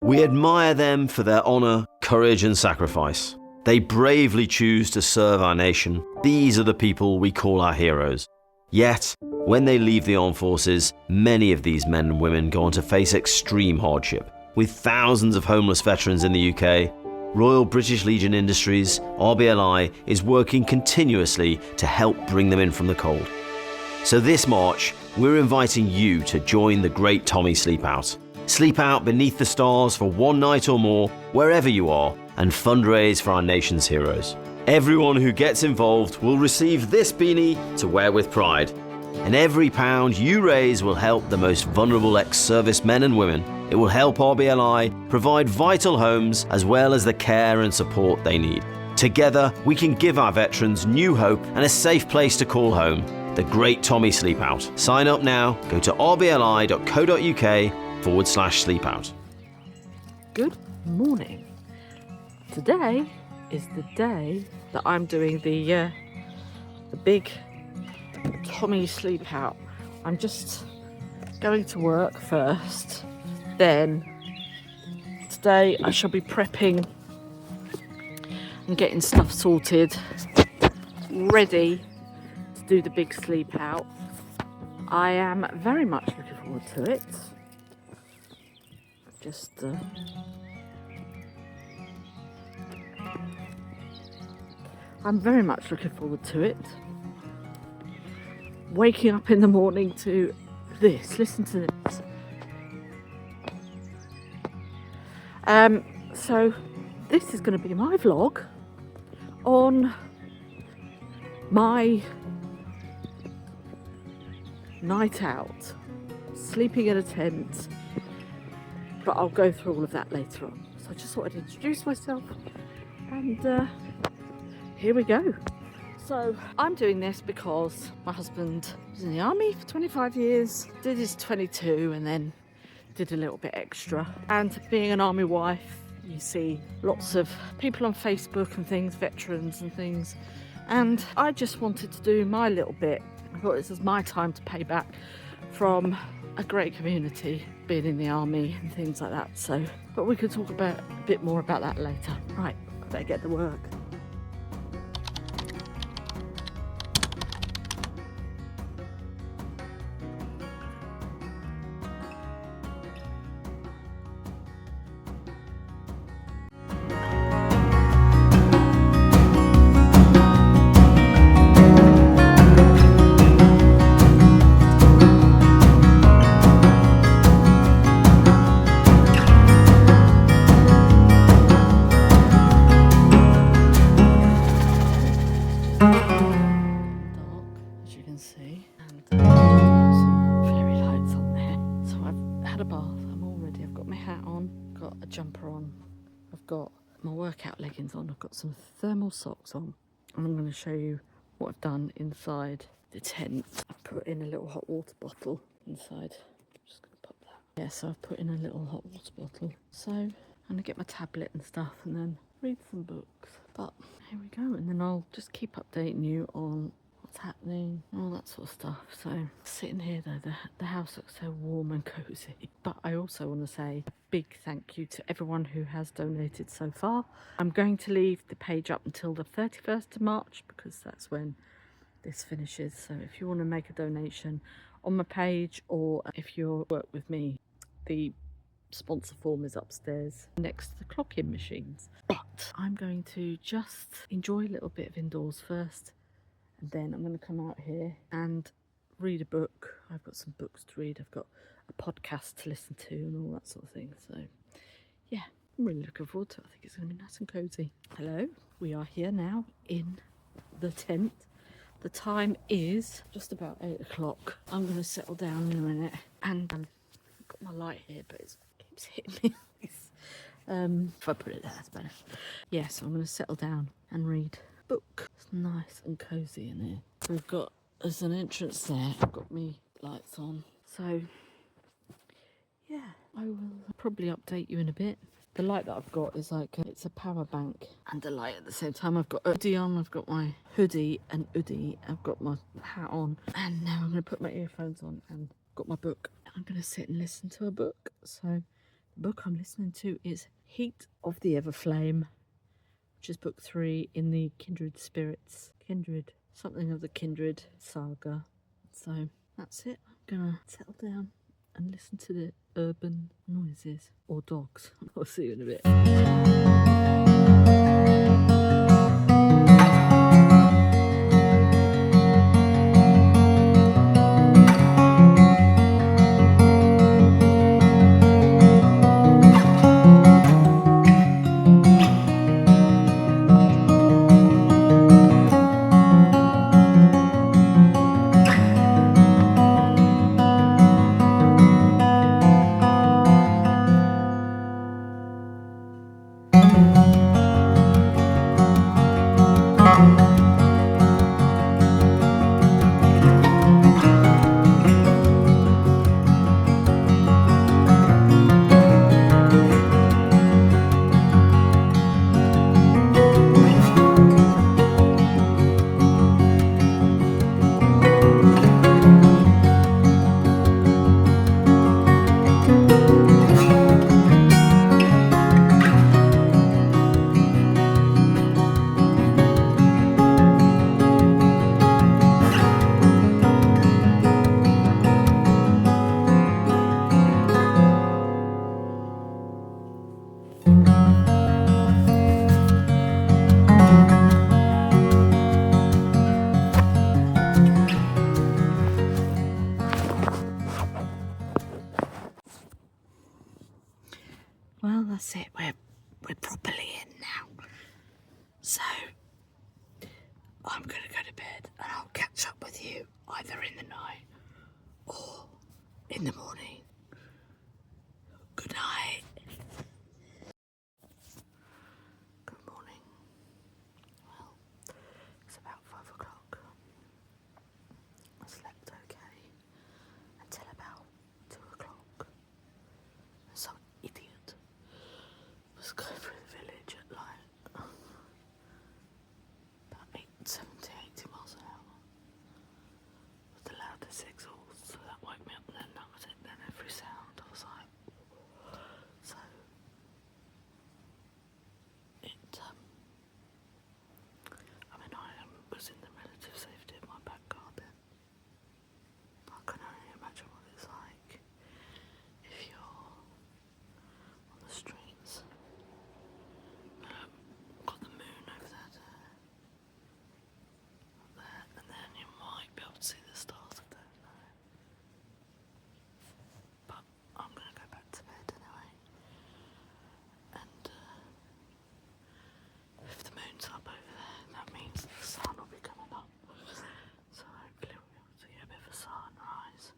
We admire them for their honour, courage and sacrifice. They bravely choose to serve our nation. These are the people we call our heroes. Yet, when they leave the armed forces, many of these men and women go on to face extreme hardship. With thousands of homeless veterans in the UK, Royal British Legion Industries, RBLI, is working continuously to help bring them in from the cold. So this March, we're inviting you to join the Great Tommy Sleep Out. Sleep out beneath the stars for one night or more, wherever you are, and fundraise for our nation's heroes. Everyone who gets involved will receive this beanie to wear with pride. And every pound you raise will help the most vulnerable ex-service men and women. It will help RBLI provide vital homes as well as the care and support they need. Together, we can give our veterans new hope and a safe place to call home. The Great Tommy Sleep Out. Sign up now. Go to rbli.co.uk/sleepout. Good morning. Today is the day that I'm doing the big Tommy Sleep Out. I'm just going to work first. Then today I shall be prepping and getting stuff sorted, ready to do the big sleep out. I am very much looking forward to it. I'm very much looking forward to it. Waking up in the morning to this. Listen to this. So this is going to be my vlog on my night out, sleeping in a tent, but I'll go through all of that later on. So I just thought I'd introduce myself and here we go. So I'm doing this because my husband was in the army for 25 years, did his 22 and then did a little bit extra. And being an army wife, you see lots of people on Facebook and things, veterans and things. And I just wanted to do my little bit. I thought this was my time to pay back from a great community, being in the army and things like that. So, but we could talk about a bit more about that later. Right, I better get to work. Jumper on, I've got my workout leggings on, I've got some thermal socks on, and I'm going to show you what I've done inside the tent. I've put in a little hot water bottle inside. I'm just going to pop that. Yeah, so I've put in a little hot water bottle. So I'm going to get my tablet and stuff and then read some books. But here we go, and then I'll just keep updating you on what's happening, all that sort of stuff. So sitting here though, the house looks so warm and cozy. But I also want to say a big thank you to everyone who has donated so far. I'm going to leave the page up until the 31st of March because that's when this finishes. So if you want to make a donation on my page, or if you work with me, the sponsor form is upstairs next to the clock-in machines. But I'm going to just enjoy a little bit of indoors first. And then I'm going to come out here and read a book. I've got some books to read. I've got a podcast to listen to and all that sort of thing. So, yeah, I'm really looking forward to it. I think it's going to be nice and cosy. Hello, we are here now in the tent. The time is just about 8 o'clock. I'm going to settle down in a minute. And I've got my light here, but it keeps hitting me. If I put it there, that's better. Yeah, so I'm going to settle down and read book. It's nice and cozy in here. We've got, there's an entrance there. I've got me lights on. So, yeah, I will probably update you in a bit. The light that I've got is like, it's a power bank and a light at the same time. I've got a hoodie on, I've got my hoodie and hoodie. I've got my hat on. And now I'm going to put my earphones on and got my book. I'm going to sit and listen to a book. So book I'm listening to is Heat of the Everflame, which is book 3 in the something of the Kindred saga. So that's it. I'm gonna settle down and listen to the urban noises or dogs. I'll see you in a bit. Well, that's it. We're properly in now. So I'm gonna go to bed and I'll catch up with you either in the night or in the morning. Good night. Good morning. Well, it's about 5 o'clock. I slept okay until about 2 o'clock. Some idiot was going through the village at like about 70, 80 miles an hour with the loudest exhaust, so that woke me up, and then that was it. Then every sound, I was like, so it, I mean, I was in the relative safety of my back garden. I can only imagine what it's like if you're on the streets. Got the moon over there, and then you might be able to see the stars. I don't know, but I'm gonna go back to bed anyway. And if the moon's up over there, that means the sun will be coming up. So hopefully we'll be able to get a bit of a sunrise.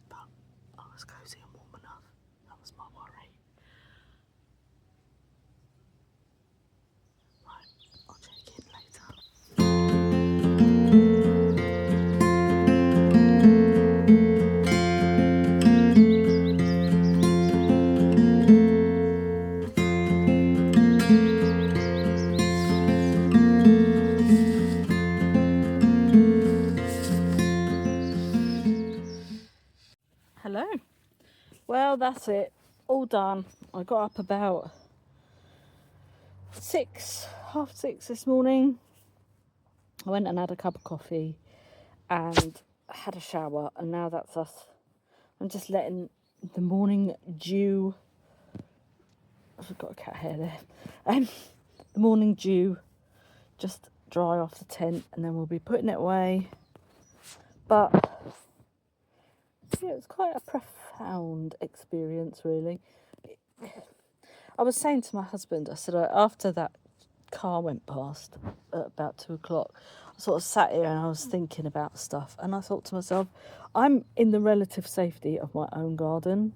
But I was cosy and warm enough. That was my worry. Right, I'll check in later. Hello. Well, that's it. All done. I got up about 6:30 this morning. I went and had a cup of coffee and had a shower, and now that's us. I'm just letting the morning dew. I've got a cat hair there. The morning dew just dry off the tent, and then we'll be putting it away. But yeah, it was quite a profound experience, really. I was saying to my husband, I said, after that car went past at about 2 o'clock, I sort of sat here and I was thinking about stuff, and I thought to myself, I'm in the relative safety of my own garden.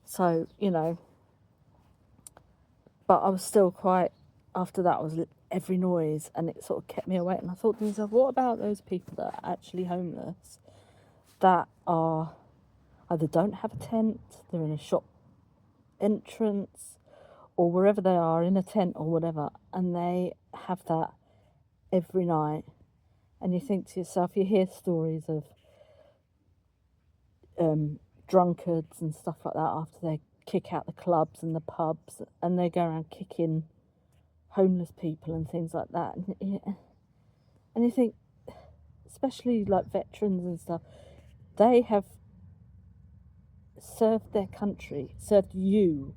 So, you know, but I was still quite, after that was every noise, and it sort of kept me awake. And I thought to myself, what about those people that are actually homeless, that are either don't have a tent, they're in a shop entrance, or wherever they are, in a tent or whatever, and they have that every night. And you think to yourself, you hear stories of drunkards and stuff like that after they kick out the clubs and the pubs, and they go around kicking homeless people and things like that. And you think, especially like veterans and stuff, they have served their country, served you,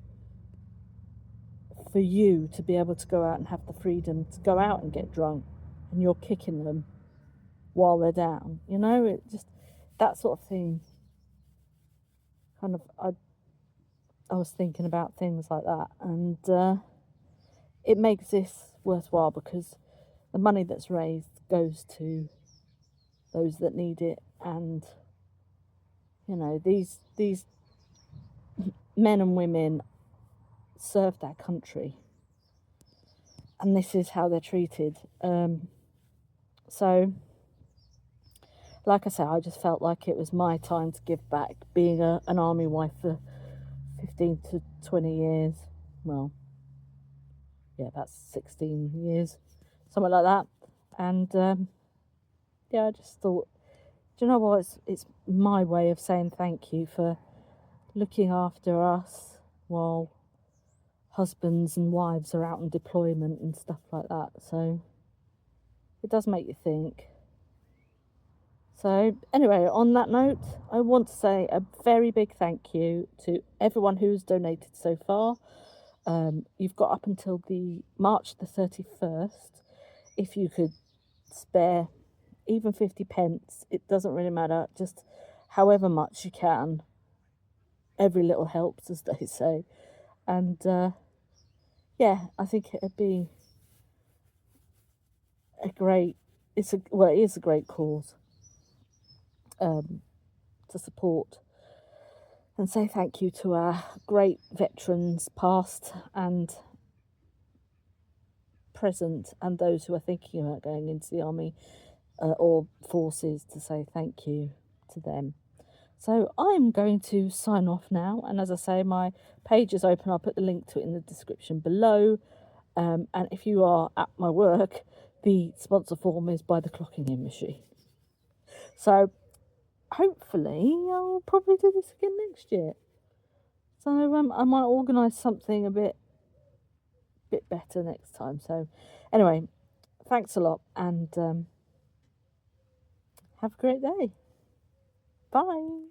for you to be able to go out and have the freedom to go out and get drunk, and you're kicking them while they're down. You know, it just, that sort of thing. Kind of, I was thinking about things like that, and it makes this worthwhile because the money that's raised goes to those that need it, and you know, these men and women served our country, and this is how they're treated. So, like I said, I just felt like it was my time to give back, being an army wife for 15 to 20 years. Well, yeah, that's 16 years, something like that. And yeah, I just thought, do you know what? It's my way of saying thank you for looking after us while husbands and wives are out on deployment and stuff like that. So it does make you think. So anyway, on that note, I want to say a very big thank you to everyone who's donated so far. You've got up until the March the 31st. If you could spare even 50 pence, it doesn't really matter, just however much you can. Every little helps, as they say. And yeah, I think it'd be a great, it is a great cause to support and say thank you to our great veterans, past and present, and those who are thinking about going into the army or forces, to say thank you to them. So I'm going to sign off now, and as I say, my page is open. I'll put the link to it in the description below. And if you are at my work, the sponsor form is by the clocking in machine. So hopefully I'll probably do this again next year. So I might organise something a bit better next time. So anyway, thanks a lot, and have a great day. Bye.